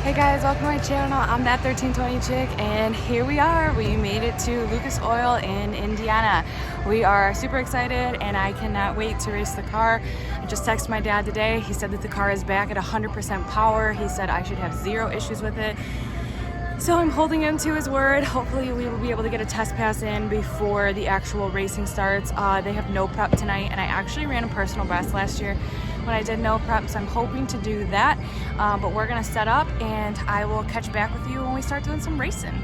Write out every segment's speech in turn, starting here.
Hey guys, welcome to my channel. I'm that 1320 chick, and here we are. We made it to Lucas Oil in Indiana. We are super excited, and I cannot wait to race the car. I just texted my dad today. He said that the car is back at 100% power. He said I should have zero issues with it. So I'm holding him to his word. Hopefully we will be able to get a test pass in before the actual racing starts. They have no prep tonight, and I actually ran a personal best last year when I did no prep, so I'm hoping to do that. But we're gonna set up, and I will catch back with you when we start doing some racing.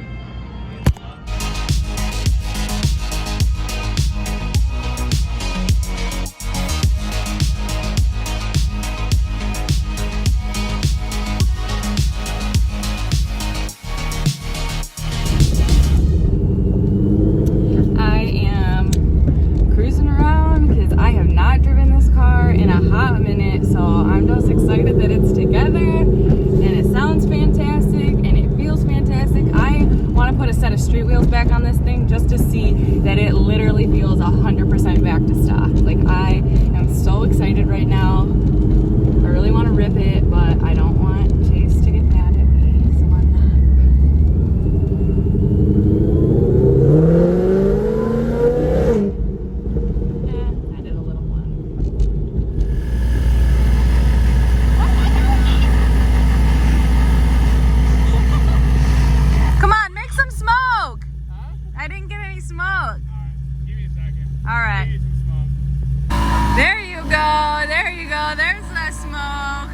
Back on this thing just to see that it literally feels 100% back to stock. Like, I am so excited right now. I really want to rip it, but I don't want Chase to get mad at me, so I'm not. I did a little one. Come on, make some smoke! I didn't get any smoke. Alright, give me a second. Alright. Give me some smoke. There you go. There you go. There's the smoke.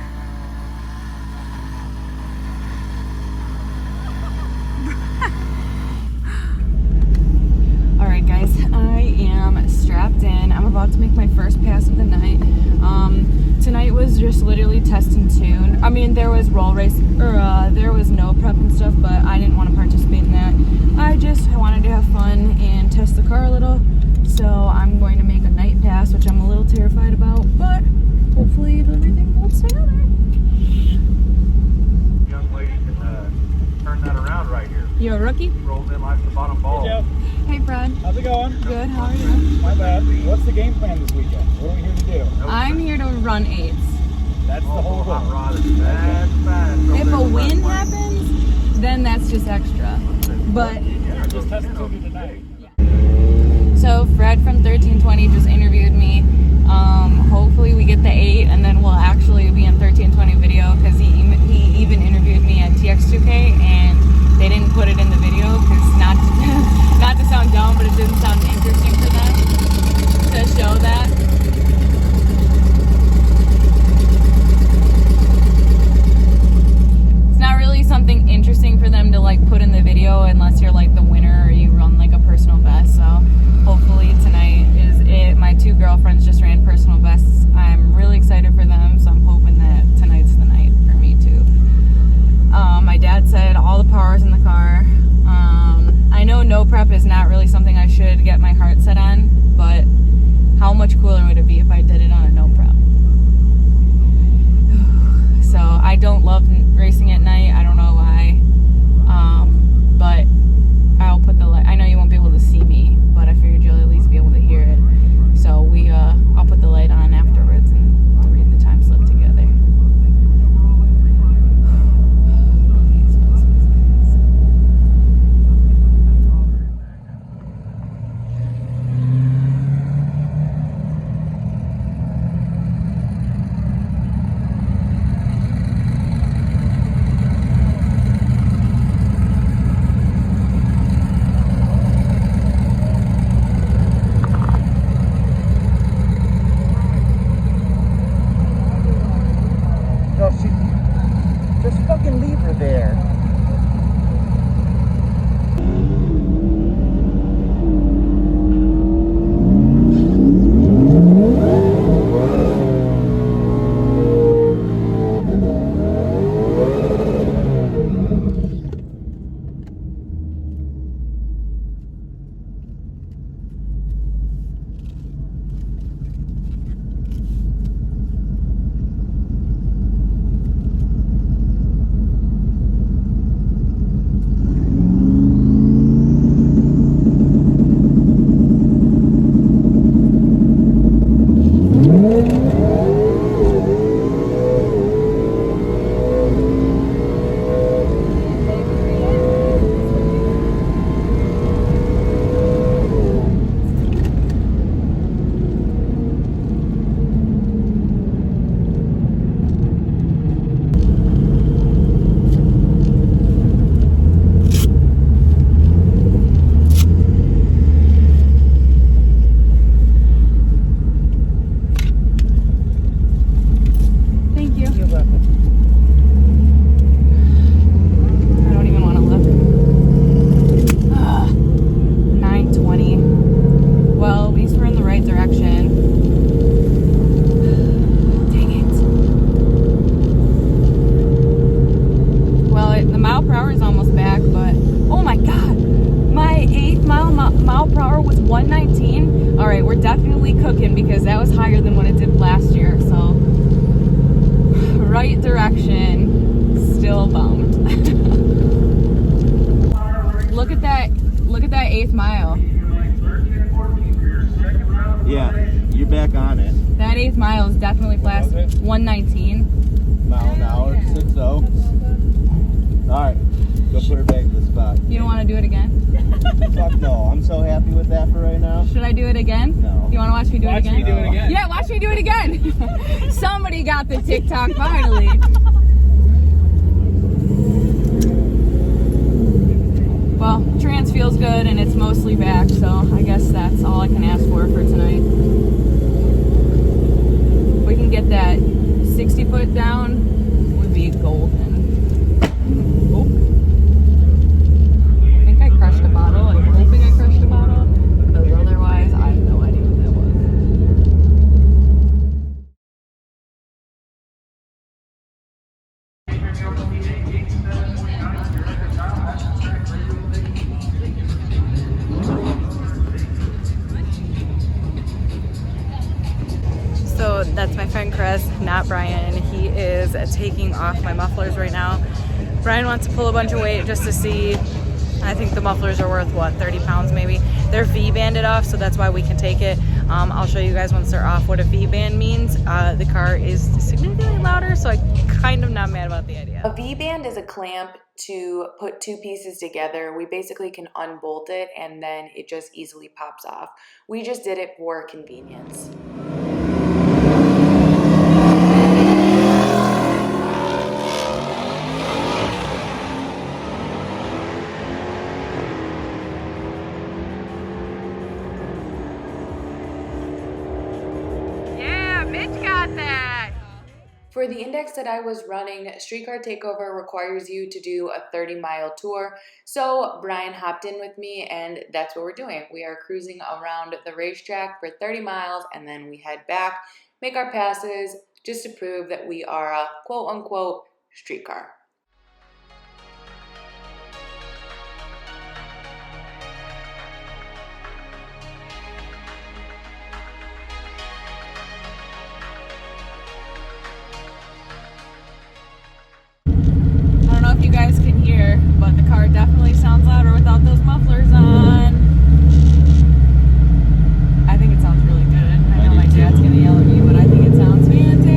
Alright guys, I am strapped in. I'm about to make my first pass of the night. Tonight was just literally test and tune. I mean, there was roll race, or there was no prep and stuff, but I didn't want to participate in that. I just wanted to have fun and test the car a little. So I'm going to make a night pass, which I'm a little terrified about, but hopefully everything holds together. Young lady can turn that around right here. You a rookie? Rolls in like the bottom ball. Hey, Jeff. Hey Fred. How's it going? Good, how are you? My bad. What's the game plan this weekend? What are we here to do? I'm here to run 8s. That's the whole hot goal. rod is bad, fast. If a win happens, then that's just extra. But Yeah, just testing to tonight. so Fred from 1320 just interviewed me. Hopefully we get the 8, and then we'll actually be in 1320 video, because he even interviewed me at TX2K, and they didn't put it in the video because not to sound dumb, but it didn't sound interesting for them to show that. It's not really something interesting for them to like put in the video unless you're like the winner or you run like a personal best. So hopefully tonight is it. My 2 girlfriends just ran personal bests. I'm really excited for them, so I'm hoping that tonight's the night for me too. My dad said all the power's in the car. I know no prep is not really something I should get my heart set on, but how much cooler would it be if I did it on a no prep? So I don't love racing at night. I don't know why, but I'll put the light. I know you won't be able to see me, but I figured you'll at least be able to hear it. So I'll put the light on afterwards, and we'll read the time slip together. right direction, still bummed. Look at that 8th mile. Yeah, you're back on it. That 8th mile is definitely fast. 119. Mile an hour, 6-0. Alright, go put her back in the spot. You don't want to do it again? Fuck no, I'm so happy with that for right now. Should I do it again? No. You want to watch me do it again? Watch me do it again. Yeah, watch me do it again. Somebody got the TikTok finally. Well, trans feels good and it's mostly back, so I guess that's all I can ask for tonight. If we can get that 60 foot down, would be golden. Oh. I think I crushed a bottle. I'm hoping I crushed a bottle, because otherwise I have no idea what that was. So that's my friend Chris, not Brian. He is taking off my mufflers right now. Brian wants to pull a bunch of weight just to see. I think the mufflers are worth, what, 30 pounds maybe? They're V-banded off, so that's why we can take it. I'll show you guys once they're off what a V-band means. The car is significantly louder, so I'm kind of not mad about the idea. A V-band is a clamp to put two pieces together. We basically can unbolt it and then it just easily pops off. We just did it for convenience. For the index that I was running, Streetcar Takeover requires you to do a 30-mile tour. So Brian hopped in with me and that's what we're doing. We are cruising around the racetrack for 30 miles and then we head back, make our passes just to prove that we are a quote-unquote streetcar. You guys can hear, but the car definitely sounds louder without those mufflers on. I think it sounds really good. I know my dad's gonna yell at me, but I think it sounds fantastic.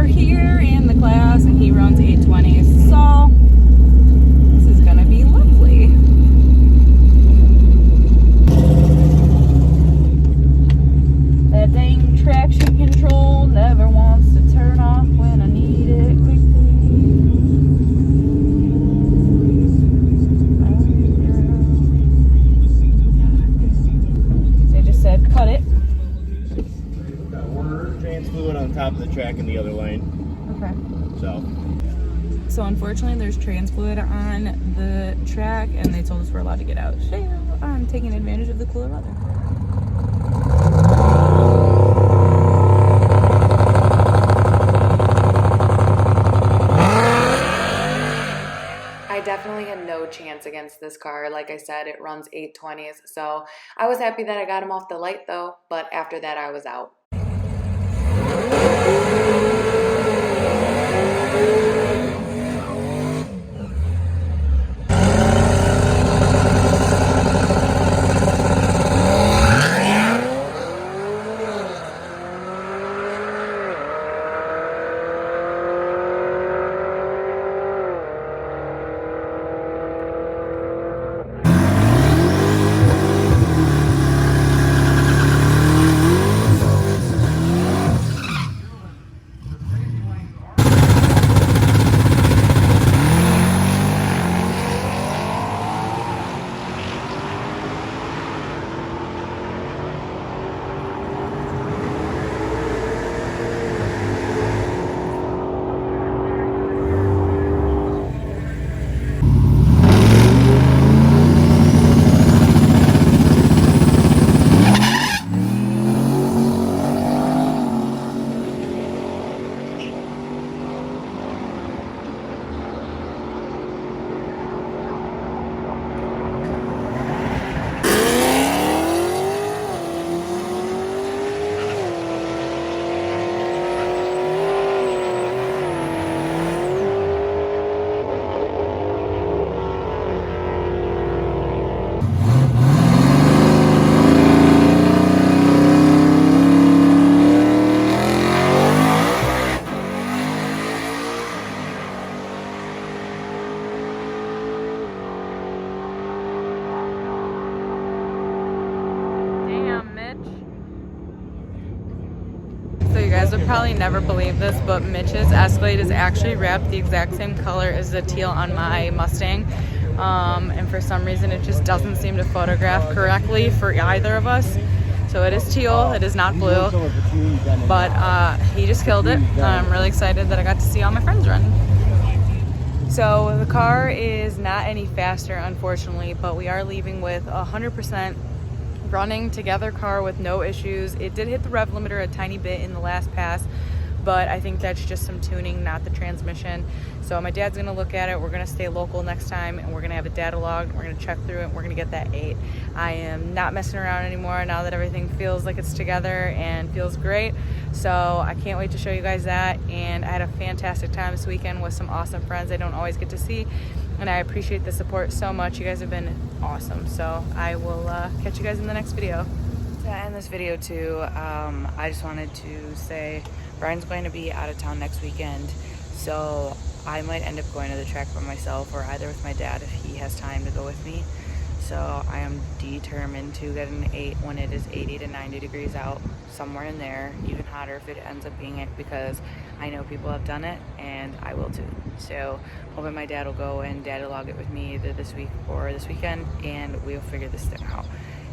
here in the class and he runs 820s, so this is gonna be lovely. That dang traction control never wants to turn off when I need it quickly. They just said cut it. Trans fluid on top of the track in the other lane. Okay. So Unfortunately there's trans fluid on the track and they told us we're allowed to get out. So I'm taking advantage of the cooler weather. I definitely had no chance against this car. Like I said, it runs 820s, so I was happy that I got him off the light though, but after that I was out. So you guys would probably never believe this, but Mitch's Escalade is actually wrapped the exact same color as the teal on my Mustang. And for some reason it just doesn't seem to photograph correctly for either of us. So it is teal, it is not blue, but he just killed it. I'm really excited that I got to see all my friends run. So the car is not any faster, unfortunately, but we are leaving with 100% running together car with no issues. It did hit the rev limiter a tiny bit in the last pass, but I think that's just some tuning, not the transmission. So my dad's gonna look at it. We're gonna stay local next time and we're gonna have a data log. We're gonna check through it and we're gonna get that 8. I am not messing around anymore now that everything feels like it's together and feels great. So I can't wait to show you guys that. And I had a fantastic time this weekend with some awesome friends I don't always get to see. And I appreciate the support so much. You guys have been awesome. So I will catch you guys in the next video. To end this video too, I just wanted to say Brian's going to be out of town next weekend. So I might end up going to the track by myself or either with my dad if he has time to go with me. So I am determined to get an 8 when it is 80 to 90 degrees out, somewhere in there, even hotter if it ends up being it, because I know people have done it and I will too. So hoping my dad will go and data log it with me either this week or this weekend, and we'll figure this thing out.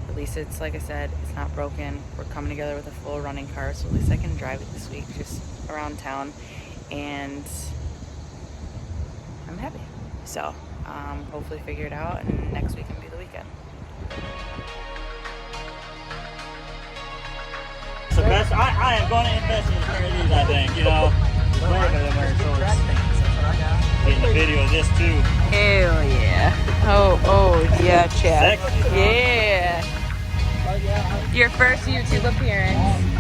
At least it's, like I said, it's not broken. We're coming together with a full running car, so at least I can drive it this week just around town, and I'm happy. So hopefully figure it out and next week can be the weekend. It's the best. I am going to invest in a pair of these, I think, you know. Getting a video of this too. Hell yeah. Oh yeah, Chad. Sexy. Yeah. Your first YouTube appearance.